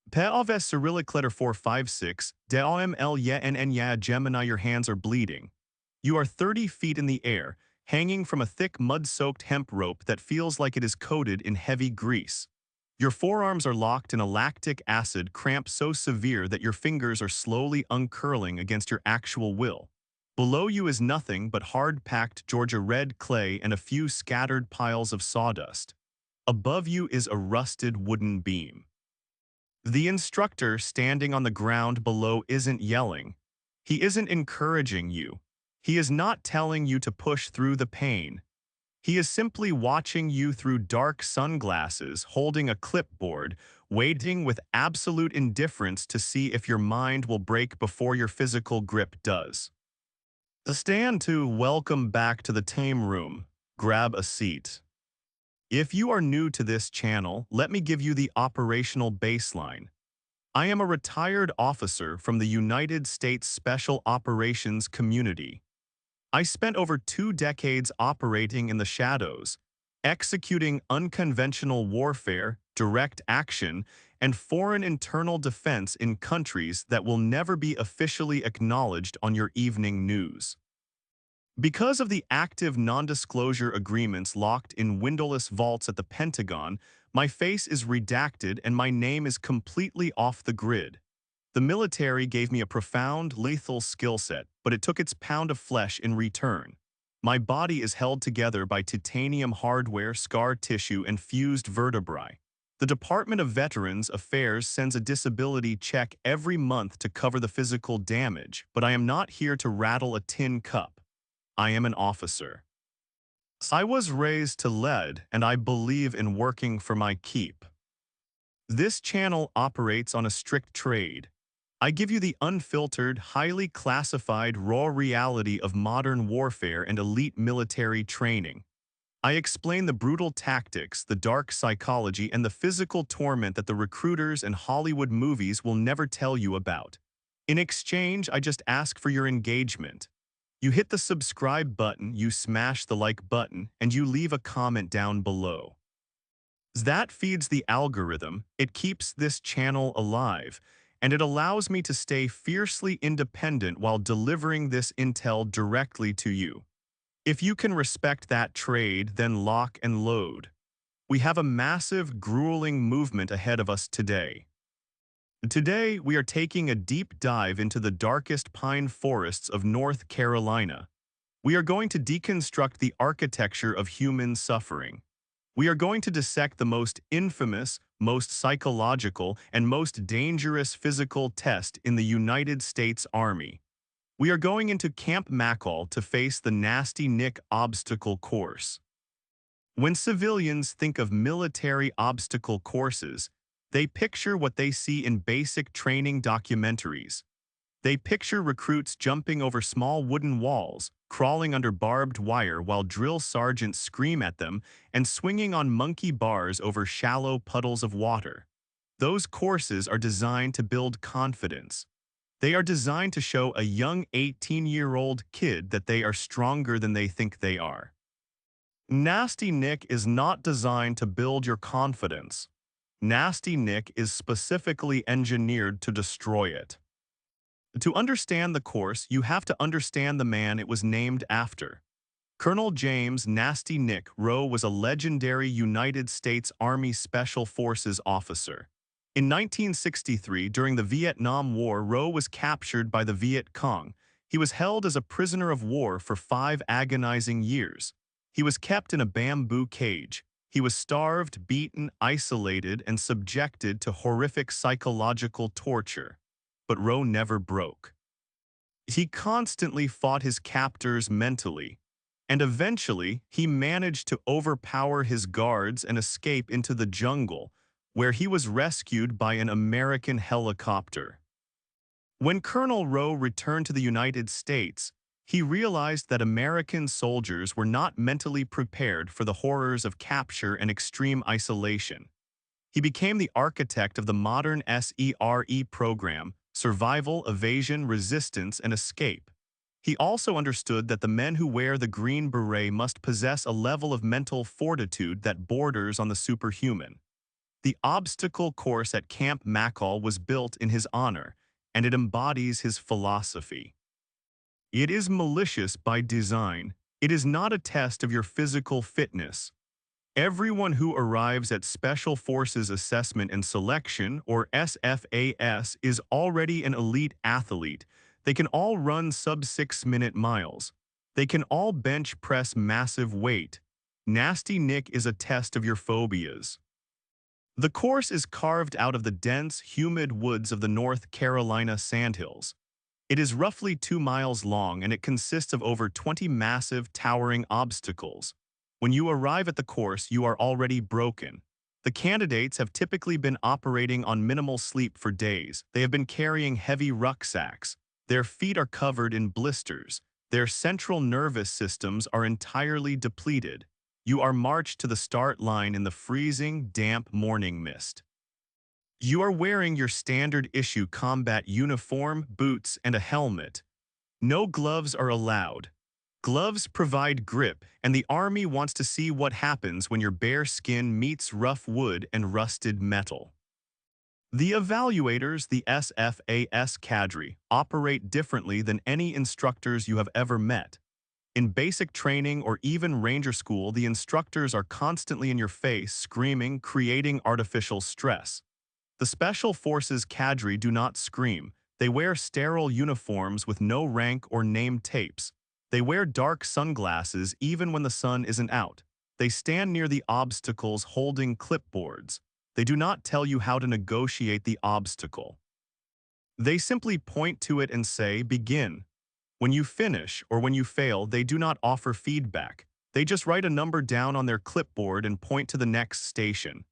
Peoves Cyrillic letter 456, DOML ya Gemini, your hands are bleeding. You are 30 feet in the air, hanging from a thick mud-soaked hemp rope that feels like it is coated in heavy grease. Your forearms are locked in a lactic acid cramp so severe that your fingers are slowly uncurling against your actual will. Below you is nothing but hard-packed Georgia red clay and a few scattered piles of sawdust. Above you is a rusted wooden beam. The instructor standing on the ground below isn't yelling. He isn't encouraging you. He is not telling you to push through the pain. He is simply watching you through dark sunglasses, holding a clipboard, waiting with absolute indifference to see if your mind will break before your physical grip does. Stand to welcome back to the tame room. Grab a seat. If you are new to this channel, let me give you the operational baseline. I am a retired officer from the United States Special Operations community. I spent over 2 decades operating in the shadows, executing unconventional warfare, direct action, and foreign internal defense in countries that will never be officially acknowledged on your evening news. Because of the active non-disclosure agreements locked in windowless vaults at the Pentagon, my face is redacted and my name is completely off the grid. The military gave me a profound, lethal skill set, but it took its pound of flesh in return. My body is held together by titanium hardware, scar tissue, and fused vertebrae. The Department of Veterans Affairs sends a disability check every month to cover the physical damage, but I am not here to rattle a tin cup. I am an officer. I was raised to lead, and I believe in working for my keep. This channel operates on a strict trade. I give you the unfiltered, highly classified raw reality of modern warfare and elite military training. I explain the brutal tactics, the dark psychology, and the physical torment that the recruiters and Hollywood movies will never tell you about. In exchange, I just ask for your engagement. You hit the subscribe button, you smash the like button, and you leave a comment down below. That feeds the algorithm, it keeps this channel alive, and it allows me to stay fiercely independent while delivering this intel directly to you. If you can respect that trade, then lock and load. We have a massive, grueling movement ahead of us today. Today, we are taking a deep dive into the darkest pine forests of North Carolina. We are going to deconstruct the architecture of human suffering. We are going to dissect the most infamous, most psychological, and most dangerous physical test in the United States Army. We are going into Camp Mackall to face the Nasty Nick obstacle course. When civilians think of military obstacle courses, they picture what they see in basic training documentaries. They picture recruits jumping over small wooden walls, crawling under barbed wire while drill sergeants scream at them, and swinging on monkey bars over shallow puddles of water. Those courses are designed to build confidence. They are designed to show a young 18-year-old kid that they are stronger than they think they are. Nasty Nick is not designed to build your confidence. Nasty Nick is specifically engineered to destroy it. To understand the course, you have to understand the man it was named after. Colonel James Nasty Nick Rowe was a legendary United States Army Special Forces officer. In 1963, during the Vietnam War, Rowe was captured by the Viet Cong. He was held as a prisoner of war for 5 agonizing years. He was kept in a bamboo cage. He was starved, beaten, isolated, and subjected to horrific psychological torture. But Rowe never broke. He constantly fought his captors mentally, and eventually he managed to overpower his guards and escape into the jungle, where he was rescued by an American helicopter. When Colonel Rowe returned to the United States, he realized that American soldiers were not mentally prepared for the horrors of capture and extreme isolation. He became the architect of the modern SERE program, Survival, Evasion, Resistance, and Escape. He also understood that the men who wear the Green Beret must possess a level of mental fortitude that borders on the superhuman. The obstacle course at Camp Mackall was built in his honor, and it embodies his philosophy. It is malicious by design. It is not a test of your physical fitness. Everyone who arrives at Special Forces Assessment and Selection, or SFAS, is already an elite athlete. They can all run sub-6-minute miles. They can all bench press massive weight. Nasty Nick is a test of your phobias. The course is carved out of the dense, humid woods of the North Carolina sandhills. It is roughly 2 miles long and it consists of over 20 massive, towering obstacles. When you arrive at the course, you are already broken. The candidates have typically been operating on minimal sleep for days. They have been carrying heavy rucksacks. Their feet are covered in blisters. Their central nervous systems are entirely depleted. You are marched to the start line in the freezing, damp morning mist. You are wearing your standard issue combat uniform, boots, and a helmet. No gloves are allowed. Gloves provide grip, and the Army wants to see what happens when your bare skin meets rough wood and rusted metal. The evaluators, the SFAS cadre, operate differently than any instructors you have ever met. In basic training or even ranger school, the instructors are constantly in your face, screaming, creating artificial stress. The Special Forces cadre do not scream. They wear sterile uniforms with no rank or name tapes. They wear dark sunglasses even when the sun isn't out. They stand near the obstacles holding clipboards. They do not tell you how to negotiate the obstacle. They simply point to it and say, "Begin." When you finish or when you fail, they do not offer feedback. They just write a number down on their clipboard and point to the next station.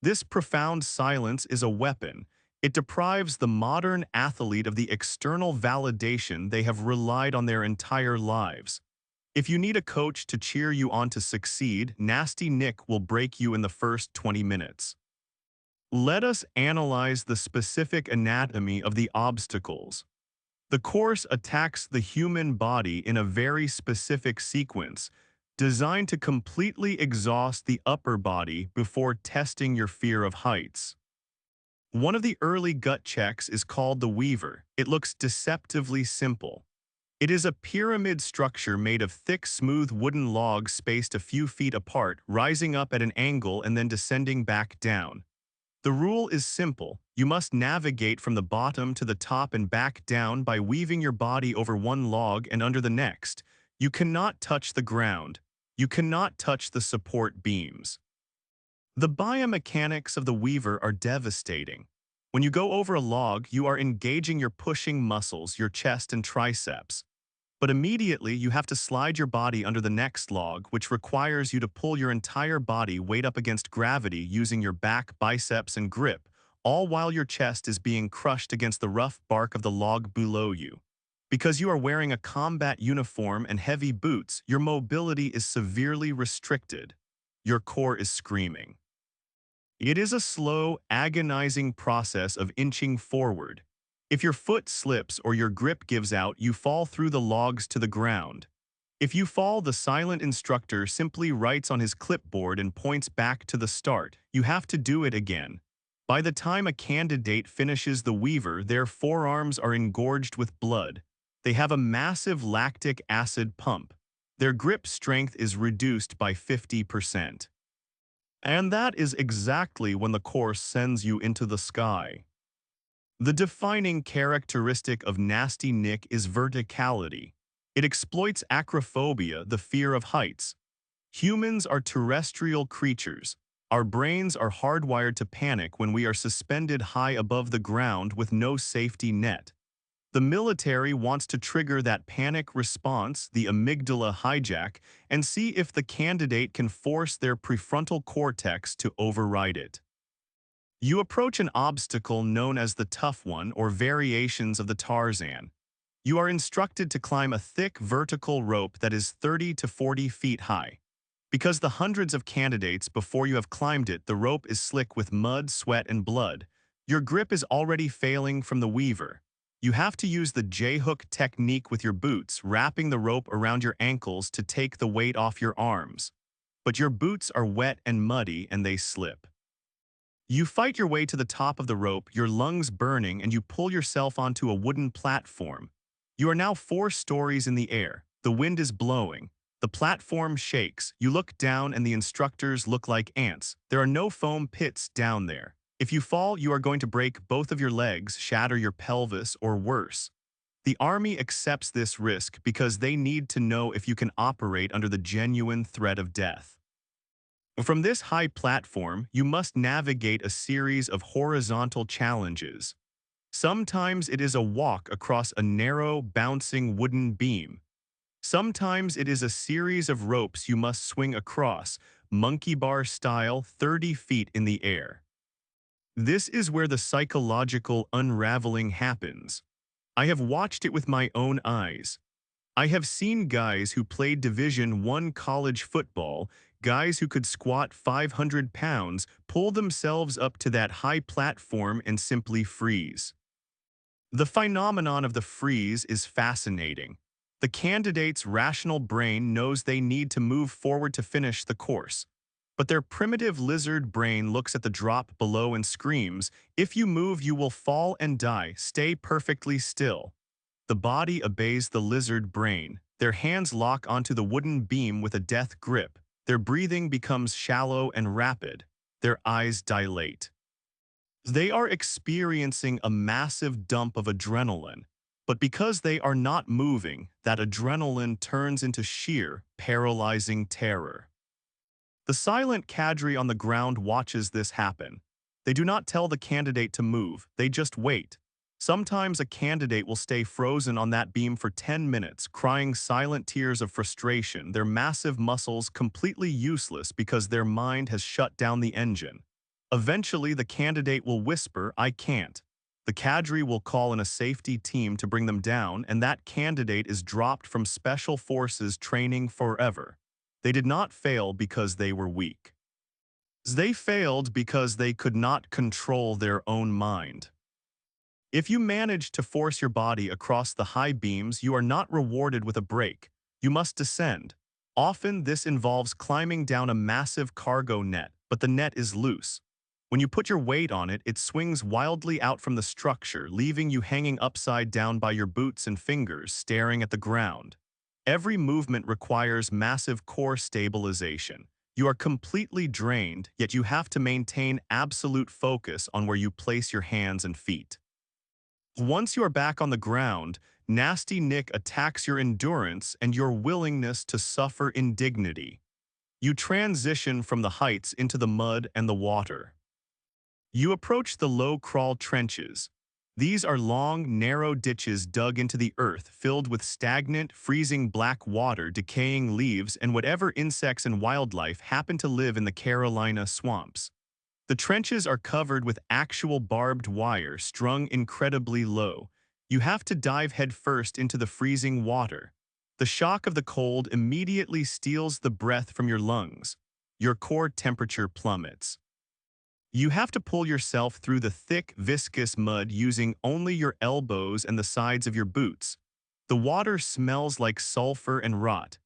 This profound silence is a weapon. It deprives the modern athlete of the external validation they have relied on their entire lives. If you need a coach to cheer you on to succeed, Nasty Nick will break you in the first 20 minutes. Let us analyze the specific anatomy of the obstacles. The course attacks the human body in a very specific sequence, designed to completely exhaust the upper body before testing your fear of heights. One of the early gut checks is called the Weaver. It looks deceptively simple. It is a pyramid structure made of thick, smooth wooden logs spaced a few feet apart, rising up at an angle and then descending back down. The rule is simple. You must navigate from the bottom to the top and back down by weaving your body over one log and under the next. You cannot touch the ground. You cannot touch the support beams. The biomechanics of the Weaver are devastating. When you go over a log, you are engaging your pushing muscles, your chest and triceps. But immediately, you have to slide your body under the next log, which requires you to pull your entire body weight up against gravity using your back, biceps, and grip, all while your chest is being crushed against the rough bark of the log below you. Because you are wearing a combat uniform and heavy boots, your mobility is severely restricted. Your core is screaming. It is a slow, agonizing process of inching forward. If your foot slips or your grip gives out, you fall through the logs to the ground. If you fall, the silent instructor simply writes on his clipboard and points back to the start. You have to do it again. By the time a candidate finishes the Weaver, their forearms are engorged with blood. They have a massive lactic acid pump. Their grip strength is reduced by 50%. And that is exactly when the course sends you into the sky. The defining characteristic of Nasty Nick is verticality. It exploits acrophobia, the fear of heights. Humans are terrestrial creatures. Our brains are hardwired to panic when we are suspended high above the ground with no safety net. The military wants to trigger that panic response, the amygdala hijack, and see if the candidate can force their prefrontal cortex to override it. You approach an obstacle known as the Tough One or variations of the Tarzan. You are instructed to climb a thick vertical rope that is 30 to 40 feet high. Because the hundreds of candidates before you have climbed it, the rope is slick with mud, sweat, and blood. Your grip is already failing from the Weaver. You have to use the J-hook technique with your boots, wrapping the rope around your ankles to take the weight off your arms. But your boots are wet and muddy and they slip. You fight your way to the top of the rope, your lungs burning, and you pull yourself onto a wooden platform. You are now 4 stories in the air. The wind is blowing. The platform shakes. You look down and the instructors look like ants. There are no foam pits down there. If you fall, you are going to break both of your legs, shatter your pelvis, or worse. The Army accepts this risk because they need to know if you can operate under the genuine threat of death. From this high platform, you must navigate a series of horizontal challenges. Sometimes it is a walk across a narrow, bouncing wooden beam. Sometimes it is a series of ropes you must swing across, monkey bar style, 30 feet in the air. This is where the psychological unraveling happens. I have watched it with my own eyes. I have seen guys who played Division I college football, guys who could squat 500 pounds, pull themselves up to that high platform and simply freeze. The phenomenon of the freeze is fascinating. The candidate's rational brain knows they need to move forward to finish the course. But their primitive lizard brain looks at the drop below and screams, "If you move, you will fall and die. Stay perfectly still." The body obeys the lizard brain. Their hands lock onto the wooden beam with a death grip. Their breathing becomes shallow and rapid. Their eyes dilate. They are experiencing a massive dump of adrenaline, but because they are not moving, that adrenaline turns into sheer, paralyzing terror. The silent cadre on the ground watches this happen. They do not tell the candidate to move, they just wait. Sometimes a candidate will stay frozen on that beam for 10 minutes, crying silent tears of frustration, their massive muscles completely useless because their mind has shut down the engine. Eventually, the candidate will whisper, "I can't." The cadre will call in a safety team to bring them down, and that candidate is dropped from special forces training forever. They did not fail because they were weak. They failed because they could not control their own mind. If you manage to force your body across the high beams, you are not rewarded with a break. You must descend. Often this involves climbing down a massive cargo net, but the net is loose. When you put your weight on it, it swings wildly out from the structure, leaving you hanging upside down by your boots and fingers, staring at the ground. Every movement requires massive core stabilization. You are completely drained, yet you have to maintain absolute focus on where you place your hands and feet. Once you are back on the ground, Nasty Nick attacks your endurance and your willingness to suffer indignity. You transition from the heights into the mud and the water. You approach the low-crawl trenches. These are long, narrow ditches dug into the earth, filled with stagnant, freezing black water, decaying leaves, and whatever insects and wildlife happen to live in the Carolina swamps. The trenches are covered with actual barbed wire strung incredibly low. You have to dive headfirst into the freezing water. The shock of the cold immediately steals the breath from your lungs. Your core temperature plummets. You have to pull yourself through the thick, viscous mud using only your elbows and the sides of your boots. The water smells like sulfur and rot.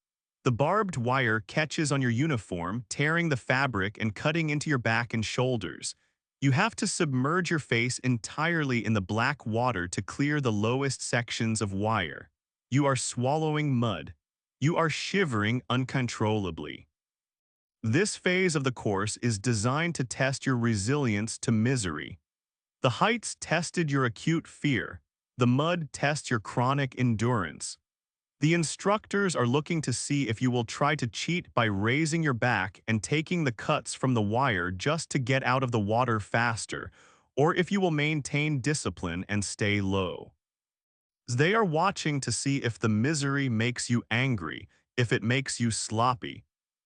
The barbed wire catches on your uniform, tearing the fabric and cutting into your back and shoulders. You have to submerge your face entirely in the black water to clear the lowest sections of wire. You are swallowing mud. You are shivering uncontrollably. This phase of the course is designed to test your resilience to misery. The heights tested your acute fear. The mud tests your chronic endurance. The instructors are looking to see if you will try to cheat by raising your back and taking the cuts from the wire just to get out of the water faster, or if you will maintain discipline and stay low. They are watching to see if the misery makes you angry, if it makes you sloppy,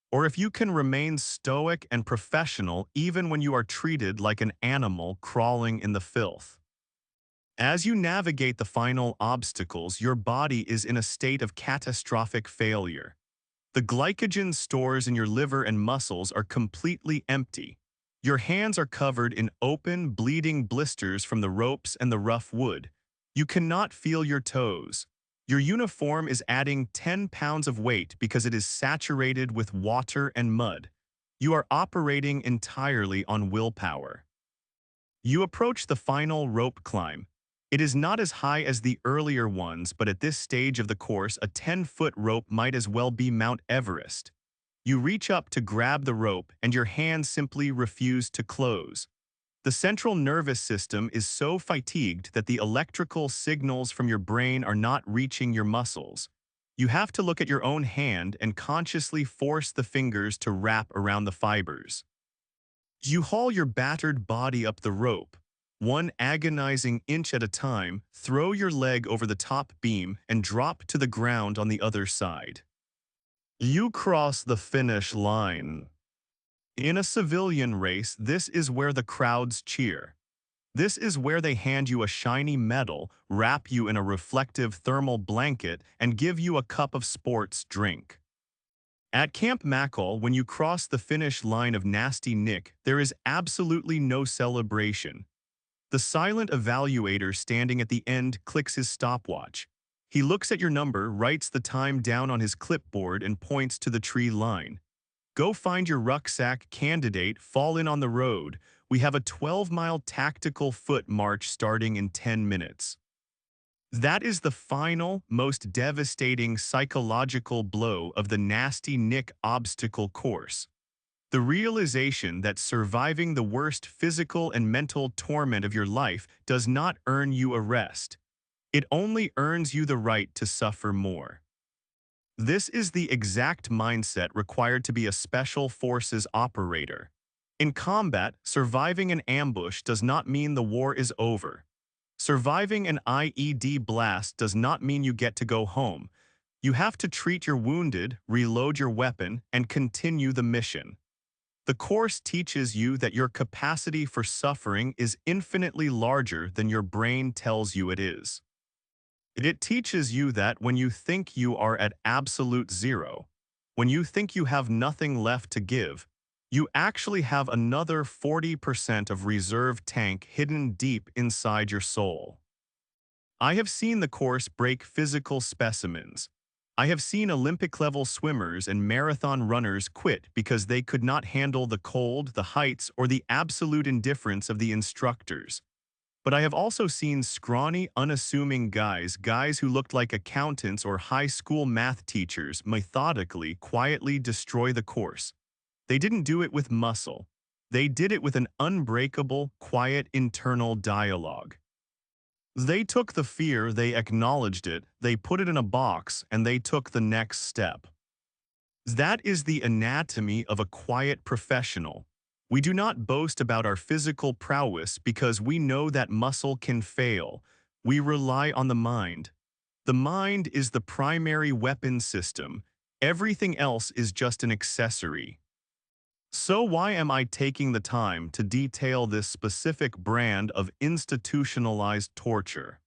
or if you can remain stoic and professional even when you are treated like an animal crawling in the filth. As you navigate the final obstacles, your body is in a state of catastrophic failure. The glycogen stores in your liver and muscles are completely empty. Your hands are covered in open, bleeding blisters from the ropes and the rough wood. You cannot feel your toes. Your uniform is adding 10 pounds of weight because it is saturated with water and mud. You are operating entirely on willpower. You approach the final rope climb. It is not as high as the earlier ones, but at this stage of the course, a 10-foot rope might as well be Mount Everest. You reach up to grab the rope, and your hands simply refuse to close. The central nervous system is so fatigued that the electrical signals from your brain are not reaching your muscles. You have to look at your own hand and consciously force the fingers to wrap around the fibers. You haul your battered body up the rope. One agonizing inch at a time, throw your leg over the top beam and drop to the ground on the other side. You cross the finish line. In a civilian race, this is where the crowds cheer. This is where they hand you a shiny medal, wrap you in a reflective thermal blanket, and give you a cup of sports drink. At Camp Mackall, when you cross the finish line of Nasty Nick, there is absolutely no celebration. The silent evaluator standing at the end clicks his stopwatch. He looks at your number, writes the time down on his clipboard, and points to the tree line. Go find your rucksack, candidate, fall in on the road. We have a 12-mile tactical foot march starting in 10 minutes. That is the final, most devastating psychological blow of the Nasty Nick obstacle course. The realization that surviving the worst physical and mental torment of your life does not earn you a rest. It only earns you the right to suffer more. This is the exact mindset required to be a special forces operator. In combat, surviving an ambush does not mean the war is over. Surviving an IED blast does not mean you get to go home. You have to treat your wounded, reload your weapon, and continue the mission. The course teaches you that your capacity for suffering is infinitely larger than your brain tells you it is. It teaches you that when you think you are at absolute zero, when you think you have nothing left to give, you actually have another 40% of reserve tank hidden deep inside your soul. I have seen the course break physical specimens. I have seen Olympic-level swimmers and marathon runners quit because they could not handle the cold, the heights, or the absolute indifference of the instructors. But I have also seen scrawny, unassuming guys who looked like accountants or high school math teachers methodically, quietly destroy the course. They didn't do it with muscle. They did it with an unbreakable, quiet internal dialogue. They took the fear, they acknowledged it, they put it in a box, and they took the next step. That is the anatomy of a quiet professional. We do not boast about our physical prowess because we know that muscle can fail. We rely on the mind. The mind is the primary weapon system. Everything else is just an accessory. So why am I taking the time to detail this specific brand of institutionalized torture?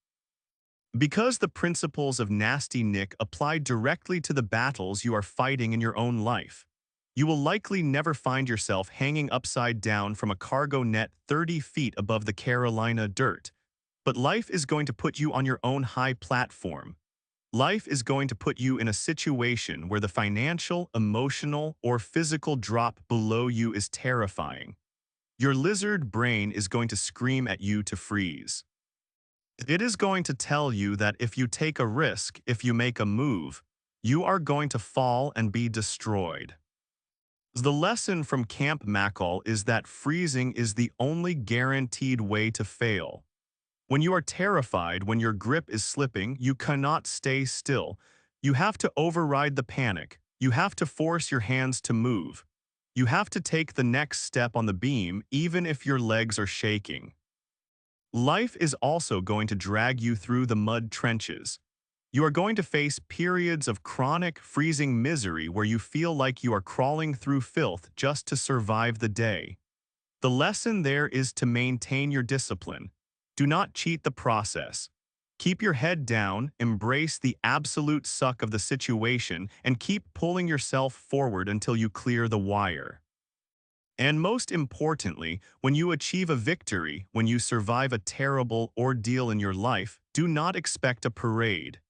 Because the principles of Nasty Nick apply directly to the battles you are fighting in your own life. You will likely never find yourself hanging upside down from a cargo net 30 feet above the Carolina dirt. But life is going to put you on your own high platform. Life is going to put you in a situation where the financial, emotional, or physical drop below you is terrifying. Your lizard brain is going to scream at you to freeze. It is going to tell you that if you take a risk, if you make a move, you are going to fall and be destroyed. The lesson from Camp Mackall is that freezing is the only guaranteed way to fail. When you are terrified, when your grip is slipping, you cannot stay still. You have to override the panic. You have to force your hands to move. You have to take the next step on the beam, even if your legs are shaking. Life is also going to drag you through the mud trenches. You are going to face periods of chronic, freezing misery where you feel like you are crawling through filth just to survive the day. The lesson there is to maintain your discipline. Do not cheat the process. Keep your head down, embrace the absolute suck of the situation, and keep pulling yourself forward until you clear the wire. And most importantly, when you achieve a victory, when you survive a terrible ordeal in your life, do not expect a parade.